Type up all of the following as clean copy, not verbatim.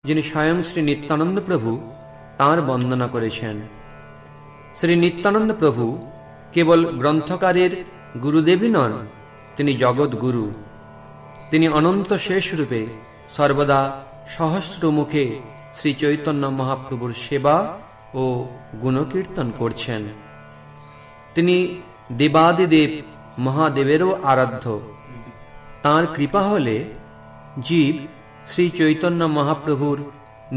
যিনি স্বয়ং শ্রী নিত্যানন্দ প্রভু তাঁর বন্দনা করেছেন। শ্রী নিত্যানন্দ প্রভু কেবল গ্রন্থকারের গুরুদেবই নন, তিনি জগৎ গুরু। তিনি অনন্ত শেষ রূপে সর্বদা সহস্র মুখে শ্রী চৈতন্য মহাপ্রভুর সেবা ও গুণকীর্তন করছেন। তিনি দেবাদিদেব মহাদেবেরও আরাধ্য। তাঁর কৃপা হলে জীব শ্রী চৈতন্য মহাপ্রভুর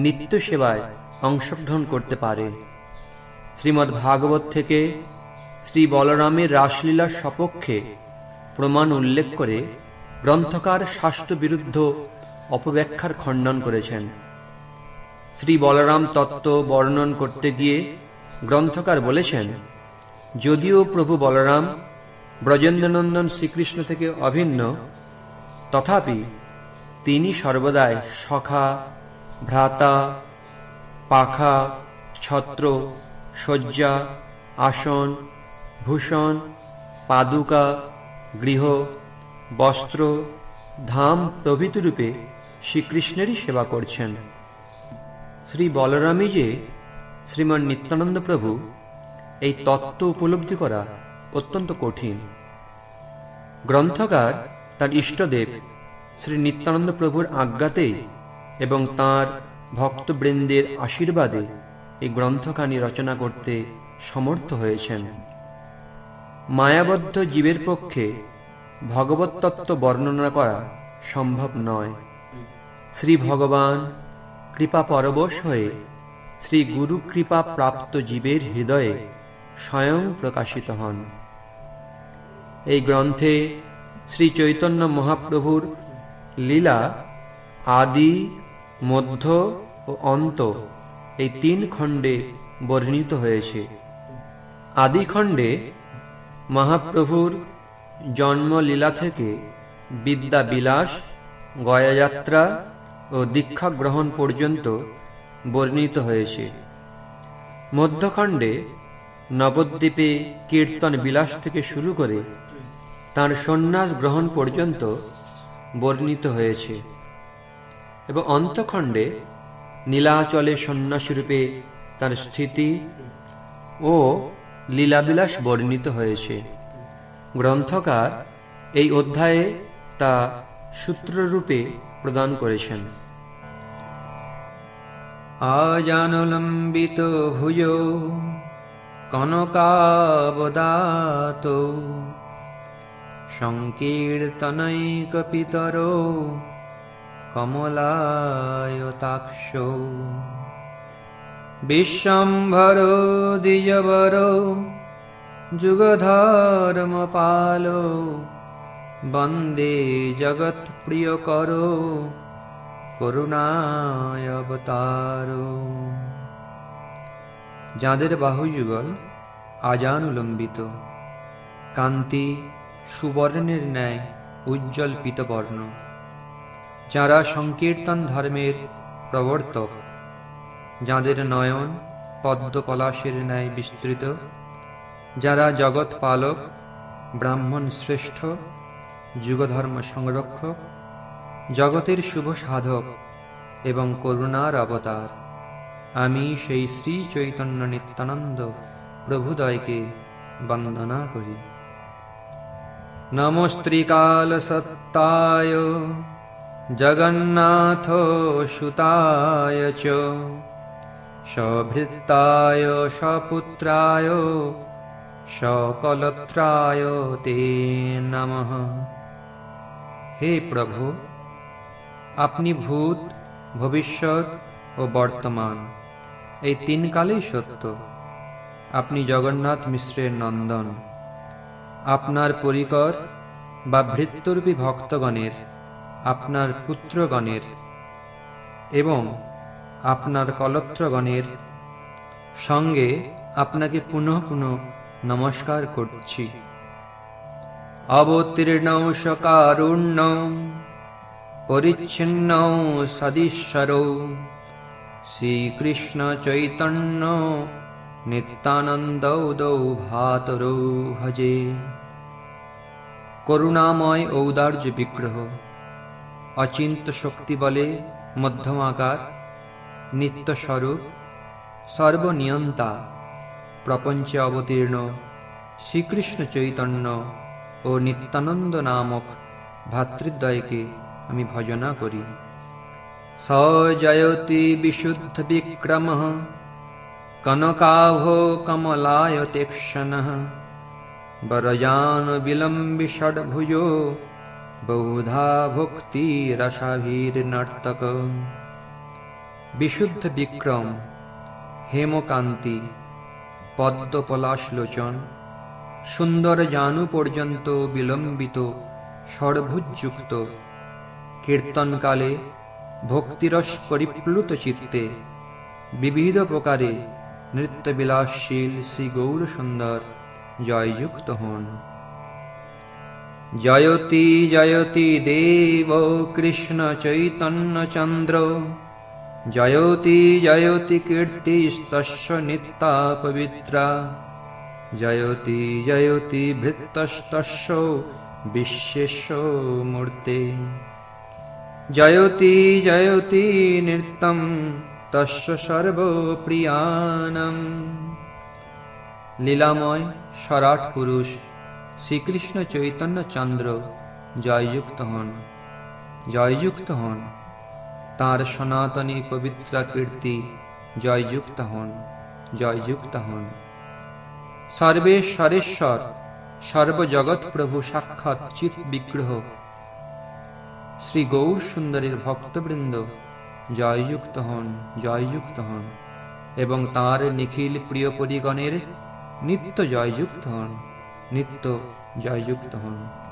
নিত্য সেবায় অংশগ্রহণ করতে পারে। শ্রীমদ্ ভাগবত থেকে শ্রী বলরামের রাসলীলার সপক্ষে প্রমাণ উল্লেখ করে গ্রন্থকার শাস্ত্র বিরুদ্ধ অপব্যাখ্যার খণ্ডন করেছেন। শ্রী বলরাম তত্ত্ব বর্ণন করতে গিয়ে গ্রন্থকার বলেছেন, যদিও প্রভু বলরাম ব্রজেন্দ্রনন্দন শ্রীকৃষ্ণ থেকে অভিন্ন, তথাপি তিনি সর্বদাই সখা, ভ্রাতা, পাখা, ছত্র, শয্যা, আসন, ভূষণ, পাদুকা, গৃহ, বস্ত্র, ধাম প্রভৃতি রূপে শ্রীকৃষ্ণেরই সেবা করছেন। শ্রী বলরামই যে শ্রীমান নিত্যানন্দ প্রভু, এই তত্ত্ব উপলব্ধি করা অত্যন্ত কঠিন। গ্রন্থকার তার ইষ্টদেব শ্রী নিত্যানন্দ প্রভুর আজ্ঞাতেই এবং তাঁর ভক্তবৃন্দের আশীর্বাদে এই গ্রন্থখানি রচনা করতে সমর্থ হয়েছেন। মায়াবদ্ধ জীবের পক্ষে ভগবত তত্ত্ব বর্ণনা করা সম্ভব নয়। শ্রী ভগবান কৃপা পরবশ হয়ে শ্রী গুরু কৃপা প্রাপ্ত জীবের হৃদয়ে স্বয়ং প্রকাশিত হন। এই গ্রন্থে শ্রী চৈতন্য মহাপ্রভুর লীলা আদি, মধ্য ও অন্ত এই তিন খণ্ডে বর্ণিত হয়েছে। আদি খণ্ডে মহাপ্রভুর জন্মলীলা থেকে বিদ্যা বিলাস, গয়াযাত্রা ও দীক্ষা গ্রহণ পর্যন্ত বর্ণিত হয়েছে। মধ্যখণ্ডে নবদ্বীপে কীর্তন বিলাস থেকে শুরু করে তাঁর সন্ন্যাস গ্রহণ পর্যন্ত বর্ণিত হয়েছে এবং অন্তখণ্ডে নীলাচলে সন্ন্যাসীরূপে তাঁর স্থিতি ও লীলাবিলাস বর্ণিত হয়েছে। গ্রন্থকার এই অধ্যায়ে তা সূত্ররূপে প্রদান করেছেন। আজানুলম্বিত ভুজো কনকাবদাত সংকীর্তনৈকপিতরো কমলায়তাক্ষ বিশ্বম্ভরো দ্বিজবরো যুগধর্মপালো বন্দে জগৎপ্রিয়করো করুণায় অবতারো। যাঁদের বাহুযুগল আজানুলম্বিত, কান্তি সুবর্ণের ন্যায় উজ্জ্বল পীতবর্ণ, যাঁরা সংকীর্তন ধর্মের প্রবর্তক, যাঁদের নয়ন পদ্মপলাশের ন্যায় বিস্তৃত, যাঁরা জগৎ পালক, ব্রাহ্মণ শ্রেষ্ঠ, যুগধর্ম সংরক্ষক, জগতের শুভ সাধক এবং করুণার অবতার, আমি সেই শ্রী চৈতন্য নিত্যানন্দ প্রভুদয়কে বন্দনা করি। নমস্ত্রিকাল সত্তায় জগন্নাথ সুতায় চ সভৃত্তায় সপুত্রায় সকলত্রায় তে নমঃ। হে প্রভু, আপনি ভূত, ভবিষ্যৎ ও বর্তমান এই তিন কালেই সত্য। আপনি জগন্নাথ মিশ্রের নন্দন। আপনার পরিকর বা ভৃত্যরূপী ভক্তগণের, আপনার পুত্রগণের এবং আপনার কলত্রগণের সঙ্গে আপনাকে পুনঃ পুনঃ নমস্কার করছি। অবতীর্ণৌ সকারুণ্যৌ পরিচ্ছিন্নৌ সদীশ্বরৌ শ্রীকৃষ্ণ চৈতন্য নিত্যানন্দৌ ভাতরৌ ভজে। করুণাময় ঔদার্য বিগ্রহ, অচিন্ত শক্তি বলে মধ্যমাকার নিত্যস্বরূপ সর্বনিয়ন্তা প্রপঞ্চে অবতীর্ণ শ্রীকৃষ্ণ চৈতন্য ও নিত্যানন্দ নামক ভাতৃদ্বয়কে আমি ভজনা করি। স জয়তি বিশুদ্ধ বিক্রমঃ কনকাভো কমলায়তেক্ষণঃ বরজান বিলম্বি ষডভুজো বহুধা ভক্তি রসাভির্নর্তক। বিশুদ্ধ বিক্রম, হেমকান্তি, পদ্মপলাশলোচন, সুন্দর জানু পর্যন্ত বিলম্বিত ষড়ভুজযুক্ত, কীর্তনকালে ভক্তিরস পরিপ্লুত চিত্তে বিবিধ প্রকারে নৃত্যবিলাসশীল শ্রী গৌরসুন্দর জয়যুক্ত হন। জয়তি জয়তি দেব কৃষ্ণ চৈতন্য চন্দ্র, জয়তি জয়তি কীর্তিস্তস্য নিত্যা পবিত্রা, জয়তি জয়তি ভৃত্যস্তস্য বিশ্বেশ্ব মূর্তে, জয়তি জয়তি নৃত্যম তস্য সর্বপ্রিয়ানম। লীলাময় সরাট পুরুষ শ্রীকৃষ্ণ চৈতন্য চন্দ্র জয়যুক্ত হন, জয়যুক্ত হন। তাঁর সনাতনী পবিত্র কীর্তি জয়যুক্ত হন, জয়যুক্ত হন। সর্বেশ্বরেশ্বর সর্বজগৎ প্রভু সাক্ষাৎ চিৎ বিগ্রহ শ্রী গৌর সুন্দরীর ভক্তবৃন্দ জয়যুক্ত হন, জয়যুক্ত হন এবং তাঁর নিখিল প্রিয় পরিগণের নিত্য জয়যুক্ত হন, নিত্য জয়যুক্ত হন।